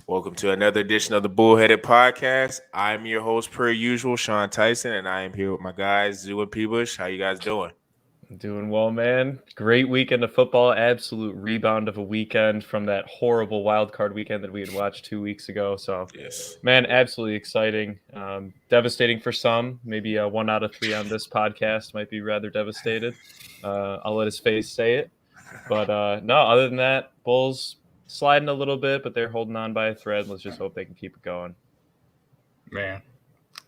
Welcome to another edition of the Bullheaded Podcast. I'm your host, per usual, Sean Tyson, and I am here with my guys, Zoo and P-Bush. How you guys doing? Doing well, man. Great weekend of football. Absolute rebound of a weekend from that horrible wild card weekend that we had watched 2 weeks ago. So, Yes. man, absolutely exciting. Devastating for some. Maybe 1 out of 3 on this podcast might be rather devastated. I'll let his face say it. But no, other than that, Bulls sliding a little bit, but they're holding on by a thread. Let's just hope they can keep it going. Man,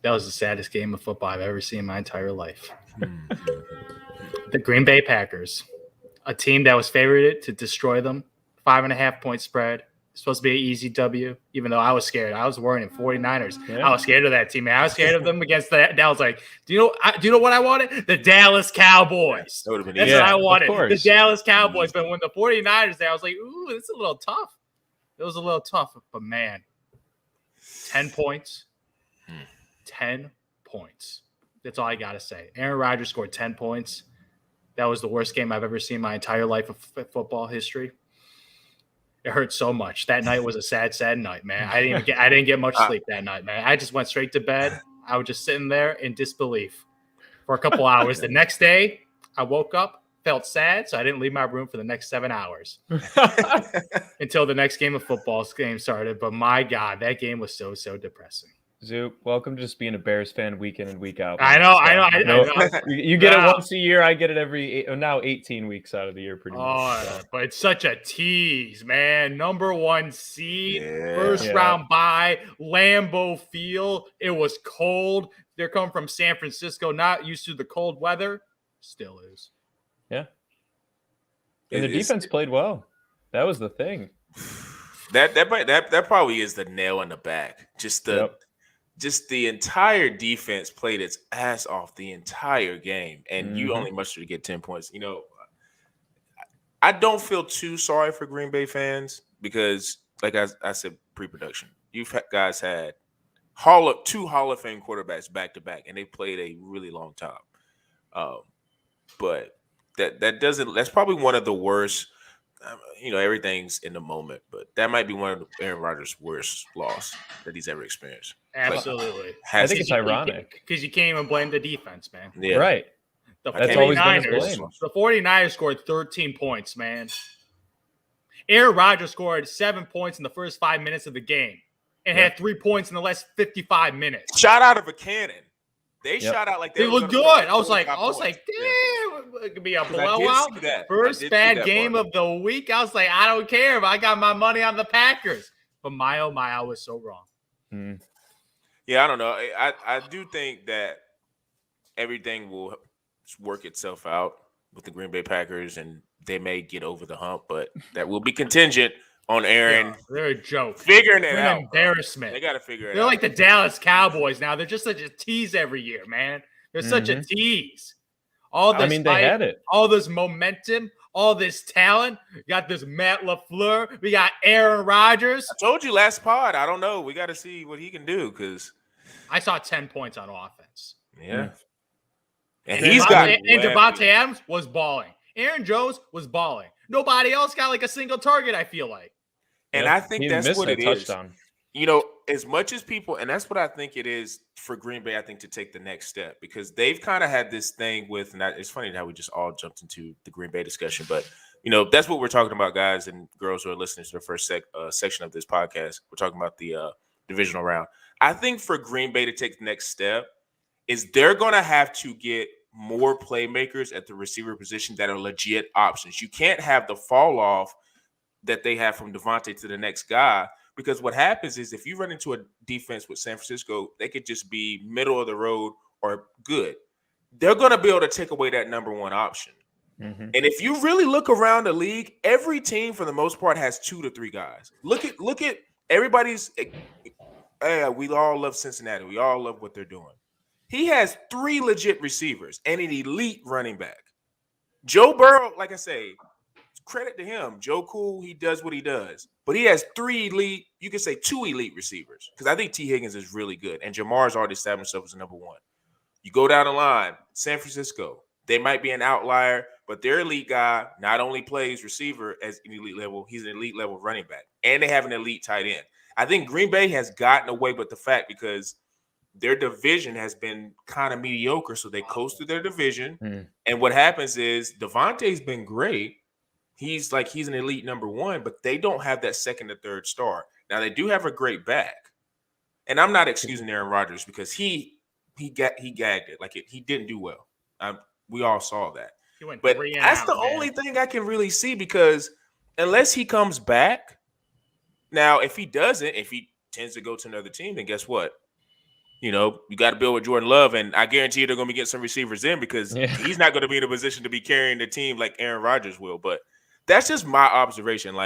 that was the saddest game of football I've ever seen in my entire life. The Green Bay Packers, a team that was favorited to destroy them, 5.5-point spread. Supposed to be an easy W, even though I was scared. I was worrying 49ers. Yeah. I was scared of that team, man. I was scared of them against that. I was like, do you know what I wanted? The Dallas Cowboys. That would have been That's easy. what I wanted. The Dallas Cowboys. But when the 49ers there, I was like, ooh, it's a little tough. It was a little tough. But, man, 10 points. 10 points. That's all I got to say. Aaron Rodgers scored 10 points. That was the worst game I've ever seen in my entire life of football history. It hurt so much. That night was a sad, sad night, man. I didn't get much sleep that night, man. I just went straight to bed. I was just sitting there in disbelief for a couple hours. The next day, I woke up, felt sad, so I didn't leave my room for the next 7 hours until the next game of football game started. But my God, that game was so depressing. Zoop, welcome to just being a Bears fan week in and week out. I know. You get it once a year. I get it every now 18 weeks out of the year, pretty much. So. But it's such a tease, man. Number 1 seed, first round bye, Lambeau Field. It was cold. They're coming from San Francisco, not used to the cold weather. Still is. Yeah. And the defense played well. That was the thing. That probably is the nail in the back. Just the entire defense played its ass off the entire game, and you only mustered to get 10 points. You know, I don't feel too sorry for Green Bay fans because, like I said, pre-production, you guys had two Hall of Fame quarterbacks back-to-back, and they played a really long time. But that's probably one of the worst. Everything's in the moment, but that might be one of Aaron Rodgers' worst loss that he's ever experienced. Absolutely. I think it's ironic. Because you can't even blame the defense, man. Yeah. Right. That's always been his blame. The 49ers scored 13 points, man. Aaron Rodgers scored 7 points in the first 5 minutes of the game and had 3 points in the last 55 minutes. Shot out of a cannon. They shot out like they looked good. I was like, damn, it could be a blowout. First bad game of the week. I was like, I don't care, but I got my money on the Packers. But my oh my, I was so wrong. Yeah, I don't know. I do think that everything will work itself out with the Green Bay Packers, and they may get over the hump, but that will be contingent on Aaron. They're a joke. Figuring it out. Embarrassment. They got to figure it out. They're like the Dallas Cowboys now. They're just such a tease every year, man. They're such a tease. They had it. All this momentum, all this talent. We got this Matt LaFleur. We got Aaron Rodgers. I told you last pod. I don't know. We got to see what he can do because I saw 10 points on offense. Yeah. And Devontae Adams was balling. Aaron Jones was balling. Nobody else got like a single target, I feel like. And I think that's what it is. You know, as much as people, and that's what I think it is for Green Bay, I think, to take the next step, because they've kind of had this thing with, and it's funny how we just all jumped into the Green Bay discussion, but, you know, that's what we're talking about, guys and girls who are listening to the first section of this podcast. We're talking about the divisional round. I think for Green Bay to take the next step is they're going to have to get more playmakers at the receiver position that are legit options. You can't have the fall off that they have from Devontae to the next guy, because what happens is if you run into a defense with San Francisco, they could just be middle of the road or good. They're going to be able to take away that number one option. And if you really look around the league, every team for the most part has 2 to 3 guys. Look at everybody's. We all love Cincinnati. We all love what they're doing. He has 3 legit receivers and an elite running back. Joe Burrow, like I say, credit to him. Joe Cool, he does what he does. But he has 3 elite, you could say 2 elite receivers, because I think T. Higgins is really good. And Jamar's already established himself as number 1. You go down the line, San Francisco, they might be an outlier, but their elite guy not only plays receiver as an elite level, he's an elite level running back. And they have an elite tight end. I think Green Bay has gotten away with the fact because their division has been kind of mediocre, so they coast through their division. And what happens is Devontae's been great. He's an elite number one, but they don't have that second or third star. Now they do have a great back, and I'm not excusing Aaron Rodgers because he gagged it. He didn't do well. We all saw that. But that's the only thing I can really see because unless he comes back, now if he doesn't, if he tends to go to another team, then guess what? You got to build with Jordan Love, and I guarantee you they're going to be getting some receivers in because he's not going to be in a position to be carrying the team like Aaron Rodgers will. But that's just my observation.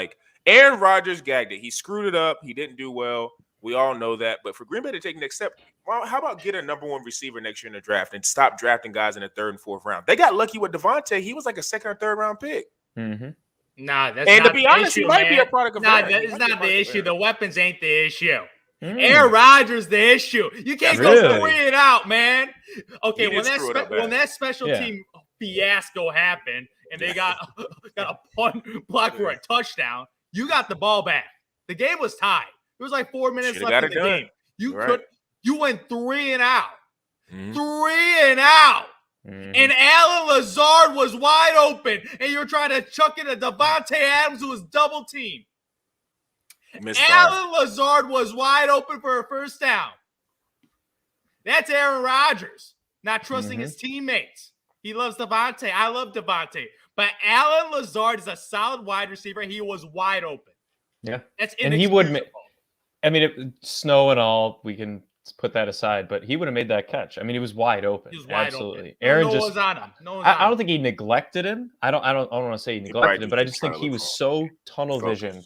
Aaron Rodgers gagged it. He screwed it up. He didn't do well. We all know that. But for Green Bay to take the next step, well, how about get a number one receiver next year in the draft and stop drafting guys in the third and fourth round? They got lucky with Devontae. He was like a second or third round pick. Nah, that's and not to be honest, issue, he might man. be a product of that. It's not the issue. The weapons ain't the issue. Aaron Rodgers the issue. You can't go 3 and out, man. Okay, when that special team fiasco happened and they got a punt block for a touchdown, you got the ball back. The game was tied. There was like 4 minutes left in the game. You went 3 and out. 3 and out. And Alan Lazard was wide open, and you're trying to chuck it at Devontae Adams, who was double teamed. Alan Lazard was wide open for a first down. That's Aaron Rodgers not trusting his teammates. He loves Devontae. I love Devontae. But Alan Lazard is a solid wide receiver. He was wide open. Yeah. That's and he would snow and all, we can put that aside, but he would have made that catch. I mean, he was wide open. He was wide Absolutely. open. Aaron no one's on him. I don't think he neglected him. I don't want to say he neglected him, but I just think he was so tunnel vision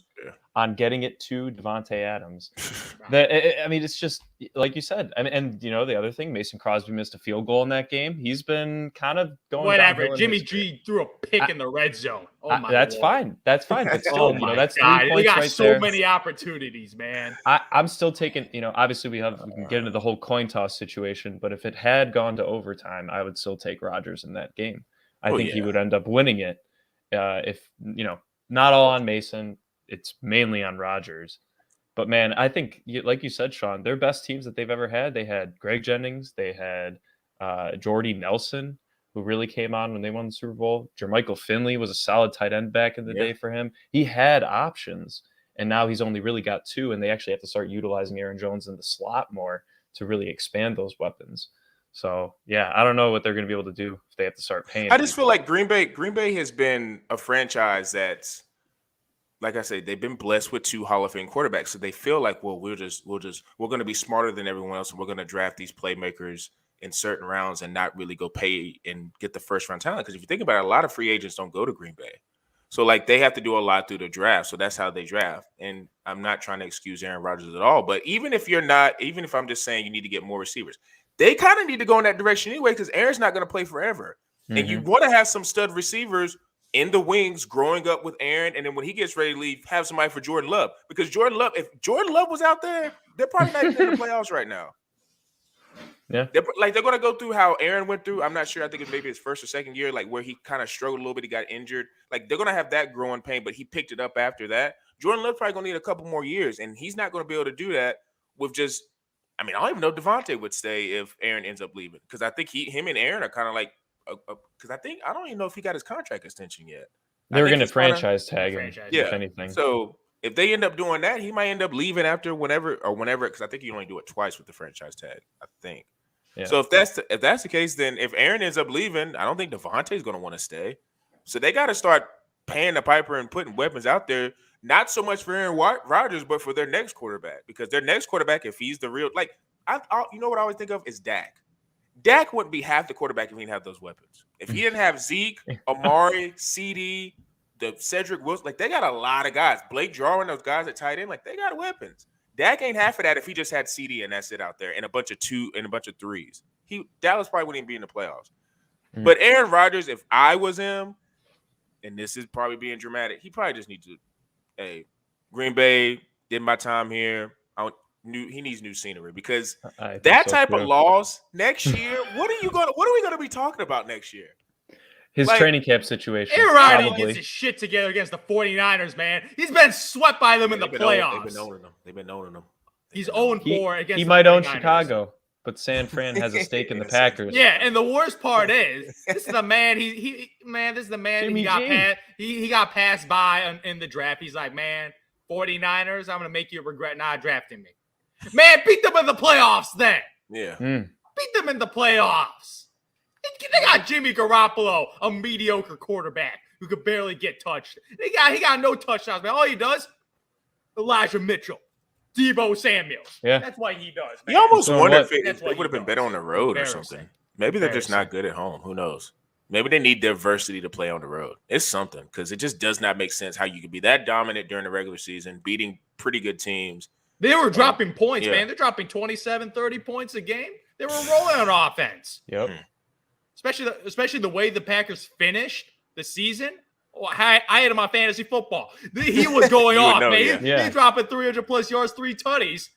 on getting it to Devontae Adams. It's just like you said. And the other thing, Mason Crosby missed a field goal in that game. He's been kind of going. Whatever. Jimmy G threw a pick in the red zone. Oh my! That's fine. That's fine. But still, that's 3 points they got right so there. many opportunities, man. I'm still taking. Obviously we can get into the whole coin toss situation, but if it had gone to overtime, I would still take Rodgers in that game. I think he would end up winning it. If not all on Mason. It's mainly on Rodgers. But, man, I think, like you said, Sean, their best teams that they've ever had, they had Greg Jennings, they had Jordy Nelson, who really came on when they won the Super Bowl. Jermichael Finley was a solid tight end back in the day for him. He had options, and now he's only really got 2, and they actually have to start utilizing Aaron Jones in the slot more to really expand those weapons. So, yeah, I don't know what they're going to be able to do if they have to start paying. I just feel like Green Bay has been a franchise that's, like I said, they've been blessed with 2 Hall of Fame quarterbacks. So they feel like, well, we're going to be smarter than everyone else. And we're going to draft these playmakers in certain rounds and not really go pay and get the first round talent. Because if you think about it, a lot of free agents don't go to Green Bay. So they have to do a lot through the draft. So that's how they draft. And I'm not trying to excuse Aaron Rodgers at all. But even if I'm just saying you need to get more receivers, they kind of need to go in that direction anyway, because Aaron's not going to play forever. And you want to have some stud receivers in the wings growing up with Aaron, and then when he gets ready to leave, have somebody for Jordan Love. Because if Jordan Love was out there, they're probably not even in the playoffs right now. Yeah. They're going to go through how Aaron went through. I'm not sure. I think it's maybe his first or second year, where he kind of struggled a little bit. He got injured. They're going to have that growing pain, but he picked it up after that. Jordan Love probably going to need a couple more years, and he's not going to be able to do that with just – I don't even know if Devontae would stay if Aaron ends up leaving, because I think him and Aaron are kind of like – because I don't even know if he got his contract extension yet. They were going to franchise tag him, if anything. So if they end up doing that, he might end up leaving after whenever, because I think you only do it twice with the franchise tag, I think. Yeah. So if that's the case, then if Aaron ends up leaving, I don't think Devontae's going to want to stay. So they got to start paying the piper and putting weapons out there, not so much for Aaron Rodgers, but for their next quarterback. Because their next quarterback, if he's the real, you know what I always think of is Dak. Dak wouldn't be half the quarterback if he didn't have those weapons. If he didn't have Zeke, Amari, CD, the Cedric Wilson, they got a lot of guys. Blake Jarwin, those guys at tight end, they got weapons. Dak ain't half of that if he just had CD and that's it out there and a bunch of 2 and a bunch of 3s. Dallas probably wouldn't even be in the playoffs. But Aaron Rodgers, if I was him, and this is probably being dramatic, he probably just needs to, hey, Green Bay, did my time here. He needs new scenery, because that type of loss next year. What are we going to be talking about next year? His training camp situation. Aaron Rodgers gets his shit together against the 49ers, man. He's been swept by them in the playoffs. They've been owning them. He's 0-4 against. He the might 49ers. own Chicago, but San Fran has a stake in the Packers. Yeah, and the worst part is this is the man. This is the man. Jimmy He got passed by in the draft. He's like, man, 49ers, I'm gonna make you regret not drafting me. Man, beat them in the playoffs then. Yeah. Beat them in the playoffs. They got Jimmy Garoppolo, a mediocre quarterback who could barely get touched. He got no touchdowns, man. All he does, Elijah Mitchell, Deebo Samuel. Yeah. That's what he does, man. You almost wonder if they would have been does. better on the road or something. Maybe they're just not good at home. Who knows? Maybe they need diversity to play on the road. It's something, because it just does not make sense how you could be that dominant during the regular season, beating pretty good teams. They were dropping points, man. They're dropping 27, 30 points a game. They were rolling on offense. Yep. Especially the way the Packers finished the season. Oh, I had him on fantasy football. He was going off, man. He's dropping 300-plus yards, 3 tutties.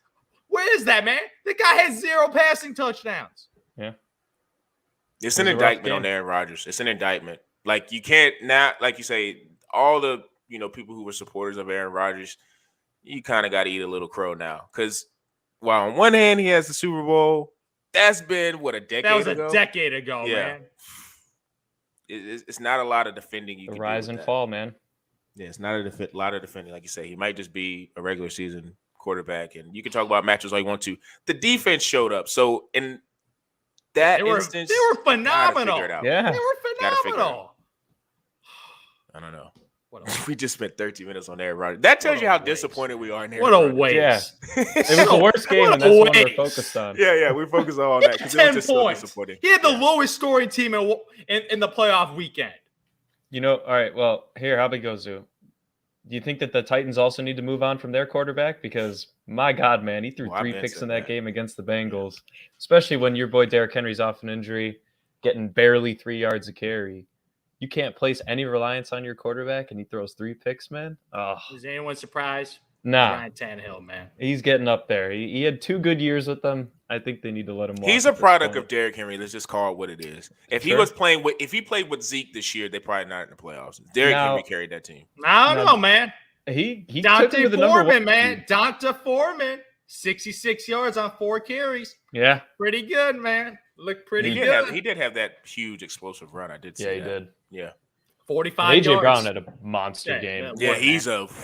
Where is that, man? The guy has 0 passing touchdowns. Yeah. It's an indictment on Aaron Rodgers. It's an indictment. Like, you can't not, like you say, all the people who were supporters of Aaron Rodgers, you kind of got to eat a little crow now. Because while on one hand he has the Super Bowl, that's been a decade ago? That was a decade ago, man. It's not a lot of defending you can do. Rise and fall, man. Yeah, it's not a lot of defending. Like you say, he might just be a regular season quarterback, and you can talk about matches all you want to. The defense showed up. So in that instance, they were phenomenal. Yeah. They were phenomenal. I don't know. We just spent 13 minutes on Aaron Rodgers. That tells you how disappointed we are in Aaron Rodgers. What a waste. Yeah. It was the worst game, and that's what we're focused on. Yeah, we focus on that because it was just so disappointing. He had the lowest scoring team in the playoff weekend. All right, well, here, how big goes Zoo? Do you think that the Titans also need to move on from their quarterback? Because, my God, man, he threw 3 picks in that game against the Bengals, especially when your boy Derrick Henry's off an injury, getting barely 3 yards a carry. You can't place any reliance on your quarterback, and he throws 3 picks, man. Oh. Is anyone surprised? Nah. Ryan Tannehill, man. He's getting up there. He had 2 good years with them. I think they need to let him walk. He's a product of Derrick Henry. Let's just call it what it is. If he played with Zeke this year, they're probably not in the playoffs. Derrick Henry carried that team. I don't know, man. He Dante Foreman, man. Dante Foreman, 66 yards on 4 carries. Yeah. Pretty good, man. Looked pretty good. He did have that huge explosive run. I did see that. Yeah, he did. Yeah. 45 yards. AJ Brown had a monster game. Yeah,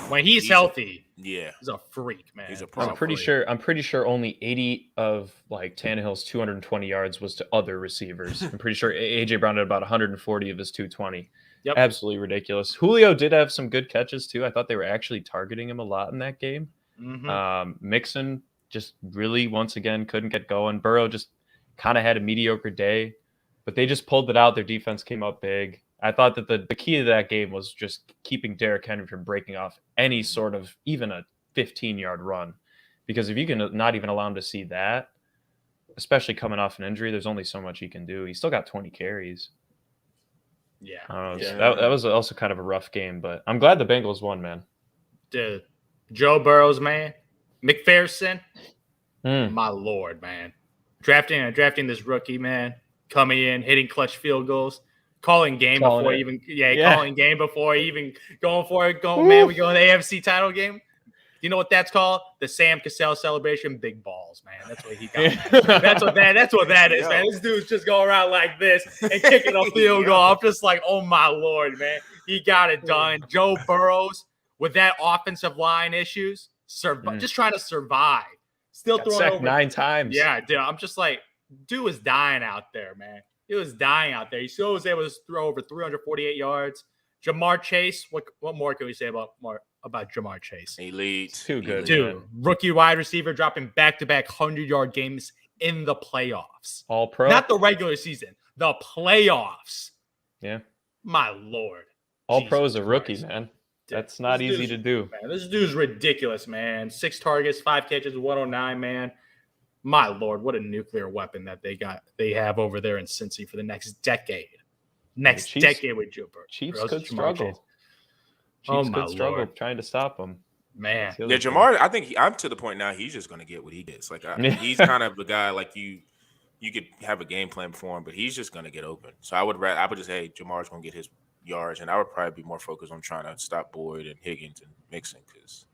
when he's healthy. Yeah. He's a freak, man. He's a I'm pretty sure only 80 of Tannehill's 220 yards was to other receivers. I'm pretty sure AJ Brown had about 140 of his 220. Yep. Absolutely ridiculous. Julio did have some good catches too. I thought they were actually targeting him a lot in that game. Mm-hmm. Mixon just really once again couldn't get going. Burrow just kind of had a mediocre day, but they just pulled it out. Their defense came up big. I thought that the key to that game was just keeping Derrick Henry from breaking off any sort of even a 15-yard run. Because if you can not even allow him to see that, especially coming off an injury, there's only so much he can do. He's still got 20 carries. Yeah. That was also kind of a rough game, but I'm glad the Bengals won, man. Dude, Joe Burrows, man. McPherson. My Lord, man. Drafting this rookie, man. Coming in, hitting clutch field goals. Calling game before even going for it. Man, we go in the AFC title game. You know what that's called? The Sam Cassell celebration. Big balls, man. That's what he got. That's what that is, man. This dude's just going around like this and kicking a field goal. I'm just like, oh my Lord, man. He got it done. Joe Burrows with that offensive line issues, just trying to survive. Still throwing sacked over 9 times. Yeah, dude. I'm just like, dude was dying out there, man. He was dying out there. He still was able to throw over 348 yards. Jamar Chase, what more can we say about Jamar Chase? Elite. Too good. Dude, rookie wide receiver dropping back-to-back 100-yard games in the playoffs. All pro? Not the regular season, the playoffs. Yeah. My Lord. All pro is a rookie, man. That's not easy to do. Man, this dude's ridiculous, man. 6 targets, 5 catches, 109, man. My Lord, what a nuclear weapon that they have over there in Cincy for the next decade. Decade with Joe Burrow. Chiefs could struggle. Chiefs could struggle trying to stop him. Man. Yeah, Jamar, I think I'm to the point now he's just going to get what he gets. Like, he's kind of the guy like you you could have a game plan for him, but he's just gonna get open. So I would just hey, Jamar's gonna get his yards, and I would probably be more focused on trying to stop Boyd and Higgins and Mixon because,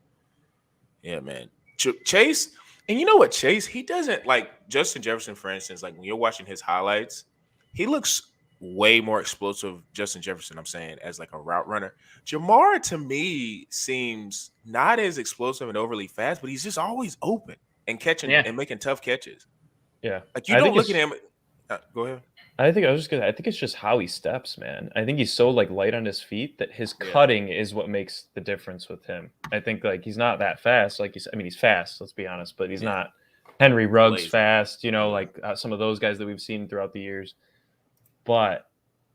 yeah, man, Chase. And you know what, Chase? He doesn't like Justin Jefferson, for instance. Like when you're watching his highlights, he looks way more explosive. Justin Jefferson, I'm saying, as like a route runner. Jamar to me seems not as explosive and overly fast, but he's just always open and catching and making tough catches. Yeah, like you don't look at him. Go ahead. I think it's just how he steps, man. I think he's so like light on his feet that his cutting is what makes the difference with him. I think like he's not that fast. Like he's fast. Let's be honest, but he's not Henry Ruggs fast. You know, like some of those guys that we've seen throughout the years. But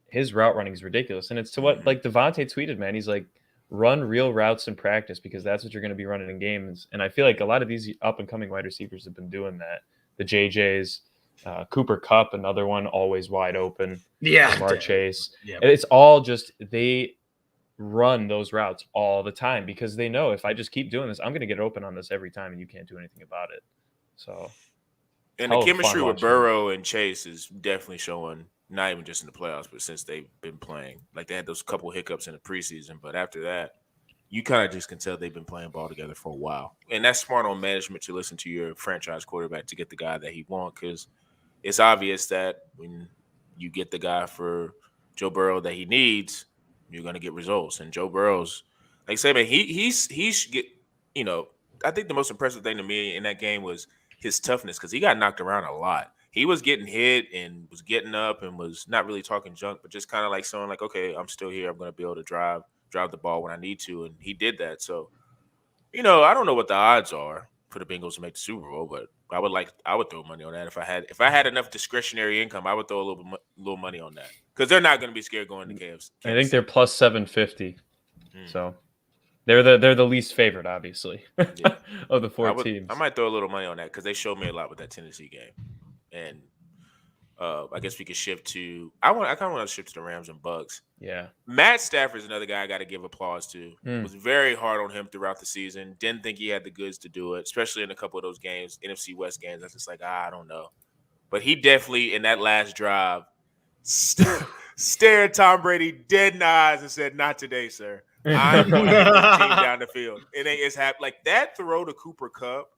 his route running is ridiculous, and it's to what like Devontae tweeted, man. He's like, run real routes in practice because that's what you're going to be running in games. And I feel like a lot of these up and coming wide receivers have been doing that. The JJs. Cooper Kupp, another one, always wide open. Yeah, Jamar Chase. Yeah. It's all just they run those routes all the time because they know if I just keep doing this, I'm going to get open on this every time, and you can't do anything about it. So, and the chemistry with Burrow and Chase is definitely showing. Not even just in the playoffs, but since they've been playing, like they had those couple hiccups in the preseason, but after that, you kind of just can tell they've been playing ball together for a while, and that's smart on management to listen to your franchise quarterback to get the guy that he wants because. It's obvious that when you get the guy for Joe Burrow that he needs, you're going to get results. And Joe Burrow's, like I say, man, he should get, you know, I think the most impressive thing to me in that game was his toughness because he got knocked around a lot. He was getting hit and was getting up and was not really talking junk, but just kind of like showing like, okay, I'm still here. I'm going to be able to drive the ball when I need to. And he did that. So, you know, I don't know what the odds are for the Bengals to make the Super Bowl, but I would throw money on that if I had enough discretionary income. I would throw a little money on that because they're not going to be scared going to KFC. I think they're plus 750, so they're the least favorite, obviously, of the four teams. I might throw a little money on that because they showed me a lot with that Tennessee game, and I guess we could shift to. I kind of want to shift to the Rams and Bucks. Yeah, Matt Stafford's another guy I got to give applause to. Was very hard on him throughout the season. Didn't think he had the goods to do it, especially in a couple of those games, NFC West games. I was just like, I don't know, but he definitely in that last drive stared Tom Brady dead in the eyes and said, "Not today, sir. I'm going to get this team down the field." It's happened like that throw to Cooper Kupp.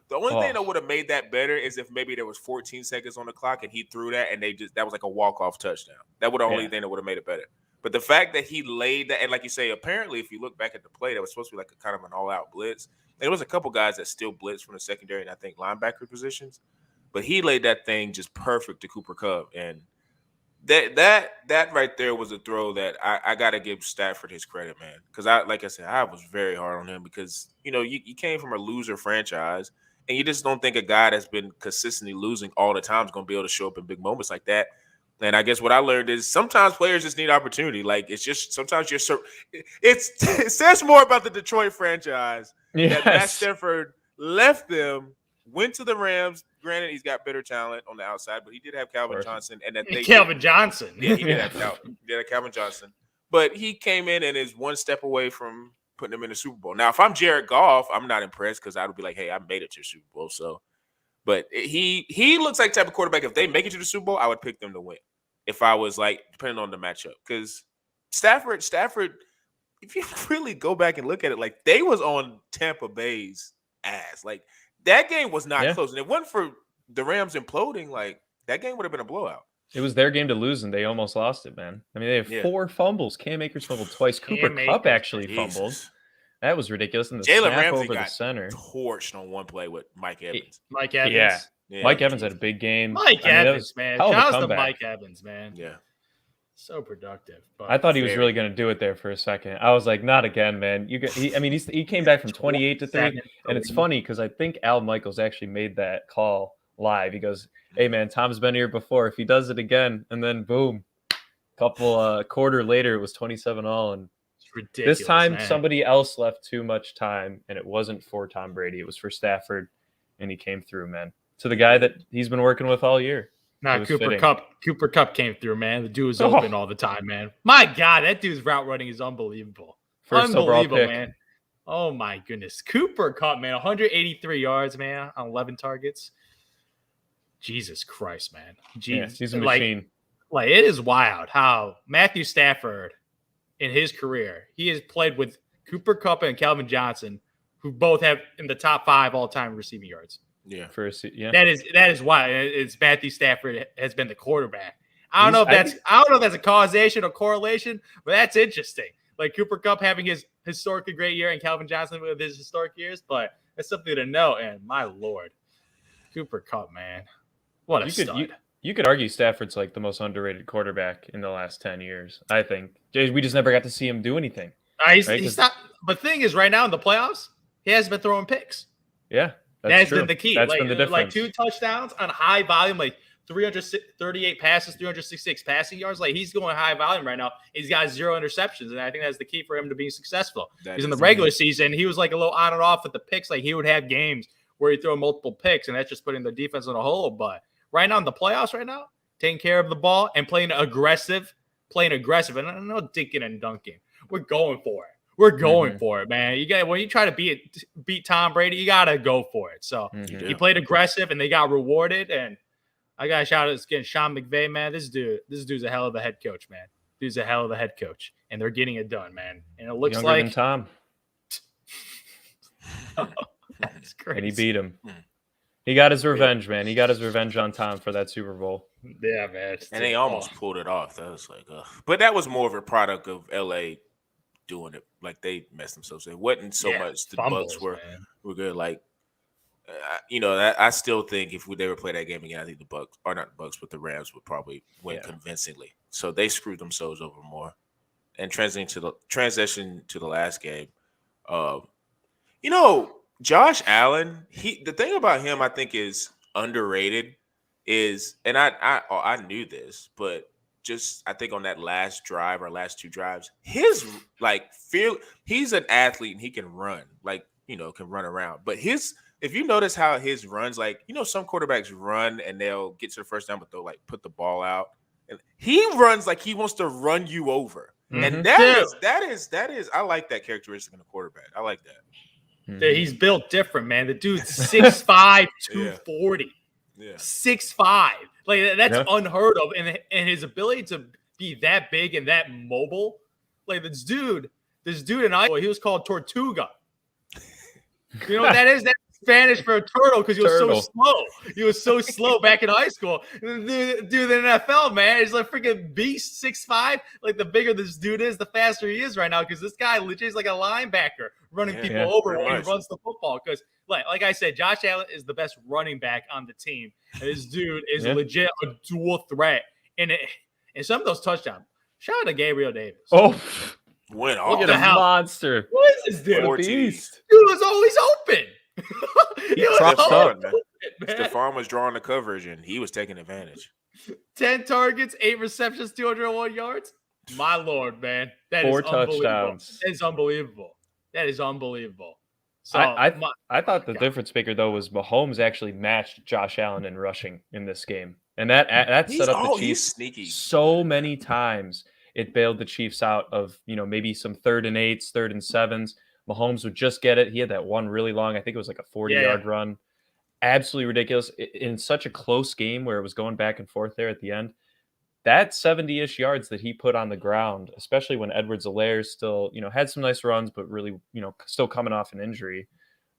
The only thing that would have made that better is if maybe there was 14 seconds on the clock and he threw that and that was like a walk-off touchdown. That would have the only thing that would have made it better. But the fact that he laid that, and like you say, apparently if you look back at the play, that was supposed to be like a kind of an all-out blitz. There was a couple guys that still blitzed from the secondary and I think linebacker positions. But he laid that thing just perfect to Cooper Kupp. And that right there was a throw that I got to give Stafford his credit, man. Because like I said, I was very hard on him because, you know, you came from a loser franchise. And you just don't think a guy that's been consistently losing all the time is going to be able to show up in big moments like that. And I guess what I learned is sometimes players just need opportunity. Like it's just sometimes it says more about the Detroit franchise that Matt Stafford left them, went to the Rams. Granted, he's got better talent on the outside, but he did have Calvin Johnson, and that Calvin Johnson. Yeah, he did have Calvin Johnson, but he came in and is one step away from putting them in the Super Bowl. Now, if I'm Jared Goff, I'm not impressed because I would be like, hey, I made it to the Super Bowl. So, but he looks like the type of quarterback, if they make it to the Super Bowl, I would pick them to win. If I was like, depending on the matchup. Because Stafford, if you really go back and look at it, like they was on Tampa Bay's ass. Like that game was not close. And if it wasn't for the Rams imploding, like that game would have been a blowout. It was their game to lose, and they almost lost it, man. I mean, they have 4 fumbles. Cam Akers fumbled twice. Cooper Kupp actually fumbled. That was ridiculous. And the Jalen snap Ramsey over got the center. Torched on one play with Mike Evans. Mike Evans. Yeah. Mike Evans had a big game. Evans, man. Shout out to Mike Evans, man. Yeah. So productive. But I thought he was really going to do it there for a second. I was like, not again, man. He came back from 28-3, and it's funny because I think Al Michaels actually made that call live. He goes, hey, man, Tom's been here before. If he does it again, and then boom, quarter later, it was 27-all. And ridiculous, this time, somebody else left too much time, and it wasn't for Tom Brady. It was for Stafford, and he came through, man. To the guy that he's been working with all year. Cooper Kupp came through, man. The dude was open all the time, man. My God, that dude's route running is unbelievable. Unbelievable, man. Oh, my goodness. Cooper Kupp, man, 183 yards, man, on 11 targets. Jesus Christ, man. Yeah, he's a machine. Like it is wild how Matthew Stafford in his career, he has played with Cooper Kupp and Calvin Johnson, who both have in the top 5 all-time receiving yards. Yeah. That is why it's Matthew Stafford has been the quarterback. I don't know if that's a causation or correlation, but that's interesting. Like Cooper Kupp having his historically great year and Calvin Johnson with his historic years, but it's something to know. And my Lord, Cooper Kupp, man, what a stud. You could argue Stafford's like the most underrated quarterback in the last 10 years. I think we just never got to see him do anything. He's not. But the thing is, right now in the playoffs, he hasn't been throwing picks. Yeah, that's been the key. That's been the difference. Like 2 touchdowns on high volume, like 338 passes, 366 passing yards. Like he's going high volume right now. He's got 0 interceptions, and I think that's the key for him to being successful. Because in the regular season, he was like a little on and off with the picks. Like he would have games where he'd throw multiple picks, and that's just putting the defense in a hole. But right now in the playoffs, taking care of the ball and playing aggressive. And I don't know dinking and dunking. We're going for it. We're going for it, man. When you try to beat Tom Brady, you gotta go for it. So he played aggressive, and they got rewarded. And I got to shout out again, Sean McVay, man. This dude's a hell of a head coach, man. Dude's a hell of a head coach, and they're getting it done, man. And it looks younger like than Tom. That's crazy. And he beat him. He got his revenge, man. He got his revenge on Tom for that Super Bowl. Yeah, man. And they almost pulled it off. That was like, but that was more of a product of LA doing it. Like they messed themselves. It wasn't so much the Bucks were good. Like, I still think if they were play that game again, I think the Bucks, or not the Bucks, but the Rams would probably win convincingly. So they screwed themselves over more. And transition to the last game, Josh Allen. The thing about him, I think, is underrated. And I knew this, but just I think on that last drive or last 2 drives, he's an athlete and he can run, can run around. But if you notice how his runs, some quarterbacks run and they'll get to the first down, but they'll put the ball out. And he runs like he wants to run you over. Mm-hmm. And that is I like that characteristic in a quarterback. I like that. Mm-hmm. He's built different, man. The dude's 6'5", 240. Yeah. 6'5". Like that's unheard of. And his ability to be that big and that mobile. Like this dude in Iowa, he was called Tortuga. You know what that is? That's Spanish for a turtle because he was so slow. He was so slow back in high school. Dude, the NFL, man, he's like freaking beast, 6'5". Like the bigger this dude is, the faster he is right now because this guy legit is like a linebacker running people over when he runs the football. Because like I said, Josh Allen is the best running back on the team. And this dude is legit a dual threat. And some of those touchdowns, shout out to Gabriel Davis. Oh, went off. Look at a monster. What is this dude? Beast. Dude was always open. Stephon was drawing the coverage and he was taking advantage. 10 targets, 8 receptions, 201 yards. My Lord, man. That 4 is touchdowns. That is unbelievable. So I thought the difference maker though was Mahomes actually matched Josh Allen in rushing in this game. And that set up the Chiefs sneaky so many times. It bailed the Chiefs out of, maybe some 3rd and 8s, 3rd and 7s. Mahomes would just get it. He had that one really long, I think it was like a 40-yard run. Absolutely ridiculous. In such a close game where it was going back and forth there at the end. That 70-ish yards that he put on the ground, especially when Edwards-Helaire still, had some nice runs, but really, still coming off an injury.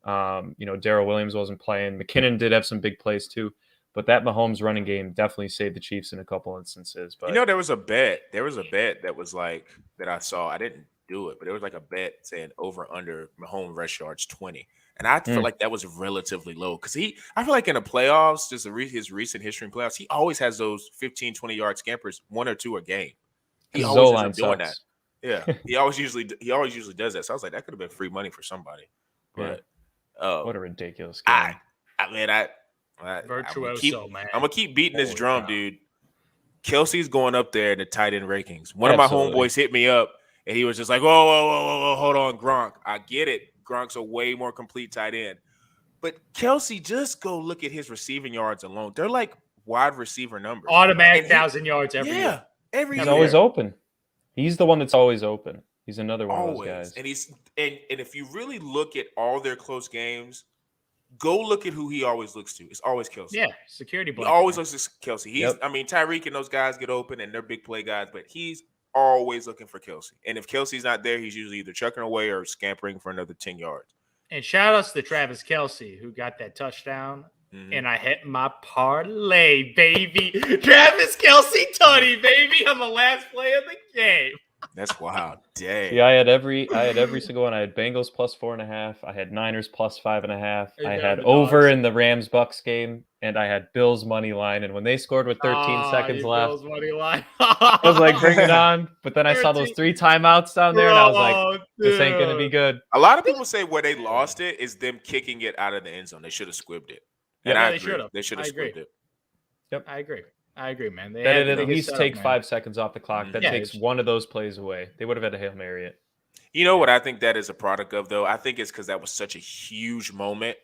Darrell Williams wasn't playing. McKinnon did have some big plays too. But that Mahomes running game definitely saved the Chiefs in a couple instances. But there was a bet. There was a bet that was like that I saw. I didn't do it, but it was like a bet saying over under Mahomes rush yards 20. And I feel like that was relatively low because I feel like in the playoffs, just his recent history in playoffs, he always has those 15, 20-yard scampers, 1 or 2 a game. He always ends up doing that. Yeah, he always usually does that. So I was like, that could have been free money for somebody. But what a ridiculous game! Virtuoso, man. I'm gonna keep beating this drum, dude. Kelsey's going up there in the tight end rankings. One of my homeboys hit me up, and he was just like, whoa, hold on, Gronk. I get it. Gronk's a way more complete tight end. But Kelsey, just go look at his receiving yards alone. They're like wide receiver numbers. Automatic 1,000 yards every year. Every year. He's always open. He's the one that's always open. He's another one of those guys. And and if you really look at all their close games, go look at who he always looks to. It's always Kelce. Yeah, security He blanket. always looks to Kelce. I mean, Tyreek and those guys get open and they're big play guys, but he's always looking for Kelce. And if Kelce's not there, he's usually either chucking away or scampering for another 10 yards. And shout outs to Travis Kelce, who got that touchdown. And I hit my parlay, baby. Travis Kelce tutty, baby, on the last play of the game. That's wild. Dang. Yeah, I had every single one. I had Bengals plus 4.5. I had Niners plus 5.5. I had over in the Rams Bucks game, and I had Bills money line. And when they scored with 13 seconds left, Bills money line. I was like, bring it on. But then I saw those 3 timeouts down there, and I was like, this ain't gonna be good. A lot of people say where they lost it is them kicking it out of the end zone. They should have squibbed it. Yeah, they should have. They should have squibbed it. Yep, I agree, man. They had at least take 5 seconds off the clock. That Yeah, takes one of those plays away. They would have had to Hail Mary it. You know what I think that is a product of, though? I think it's because that was such a huge moment,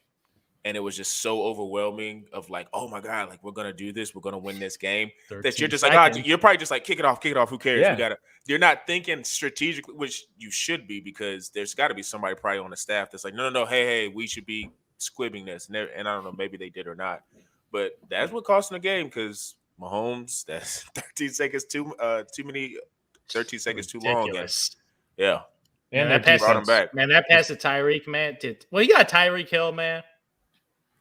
and it was just so overwhelming of like, oh my God, like we're gonna do this, we're gonna win this game. That you're just like, you're probably just like, kick it off. Who cares? Yeah. You're not thinking strategically, which you should be, because there's got to be somebody probably on the staff that's like, no, hey, we should be squibbing this, and I don't know, maybe they did or not, but that's what cost them the game, because Mahomes, that's 13 seconds too many, 13 seconds too long. Yeah. And that pass brought him back. Man, that pass to Tyreek, man. Well, you got Tyreek Hill, man.